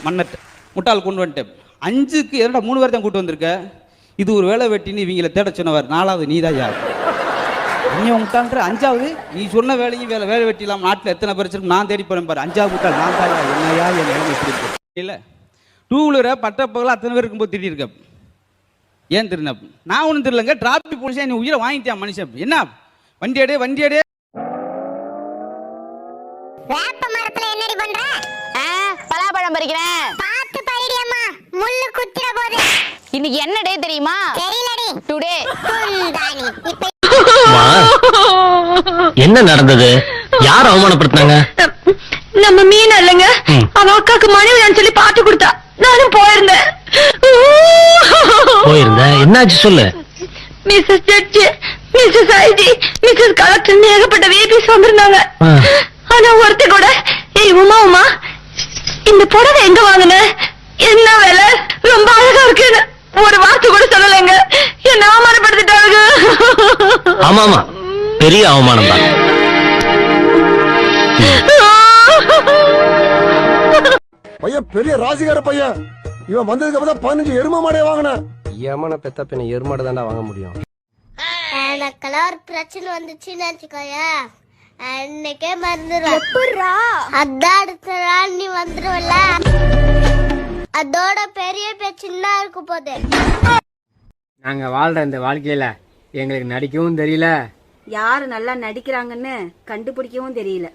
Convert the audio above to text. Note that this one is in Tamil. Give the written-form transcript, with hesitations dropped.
மன்னர்கிட்ட முட்டாள் கொண்டு வந்துட்டேன். 5க்கு எதனா 3 பேர் தான் கூட்டு வந்திருக்க. இது ஒரு வேலை வெட்டின்னு இவங்களை தேட சொன்னவர். 4வது நீ தான் யார்? நீ முட்டாள்ன்ற 5வது நீ சொன்ன வேலையும் வேலை வெட்டிலாம். நாட்டில் எத்தனை பிரச்சனை நான் தேடி போறேன் பாரு. 5வது முட்டாள் நான் தான். என்னையா என் நிலைமை இப்படி இருக்கு இல்லை. 2 வீலரை பட்ட பகலாக அத்தனை பேர் இருக்கும்போது திட்டிருக்க. ஏன் திருந? நான் ஒன்றும் தெரியலங்க. டிராபிக் போலீஸா நீ உயிரை வாங்கிட்டான் மனுஷன். என்ன வண்டி அடே வண்டி அடே. வேப்ப மரத்துல என்னடி பண்ற? பலாப்பழம் பறிக்கிறேன். பாத்து பறிடியம்மா, முள்ளு குத்திர போதே. இன்னைக்கு என்ன டே தெரியுமா? தெரியலடி. டுடே குந்தாணி. இப்ப என்ன நடந்தது? யார் அவமானப்படுத்தினாங்க? நம்ம மீன் இல்லைங்க, அவ அக்காக்கு மனைவியான்னு சொல்லி பாட்டு கொடுத்தா. நானும் போயிருந்தேன். என்னாச்சு சொல்லு. Mrs judge, Mrs IG, Mrs collector ஏகப்பட்ட விபிஸ் வந்திருந்தாங்க. ஆனா ஒருத்த கூட ஏய் உமா இந்த புடவை எங்க வாங்கின, என்ன வேலை, ரொம்ப அழகா இருக்குன்னு ஒரு வார்த்தை கூட சொல்லலைங்க. என்ன அவமானப்படுத்திட்டாங்க. ஆமா ஆமா, பெரிய அவமானம் தான். பையன் பெரிய ராசிகார பையன். இவன் வந்ததுக்கு அப்புறம் 15 எரும மாடே வாங்கினேன். ஏமான பெத்த பின்ன எருமாடை தாண்டா வாங்க முடியும். எனக்கெல்லாம் ஒரு பிரச்சனை வந்துச்சுன்னு நினைச்சுக்கோய, அன்னைக்கே மறந்துடுவேன். அதான் அடுத்த நாள் நீ வந்துடுவல. அதோட பெரிய பிரச்சனை இருக்க போது. நாங்க வாழ்ற இந்த வாழ்க்கையில எங்களுக்கு நடிக்கவும் தெரியல, யாரு நல்லா நடிக்கிறாங்கன்னு கண்டுபிடிக்கவும் தெரியல.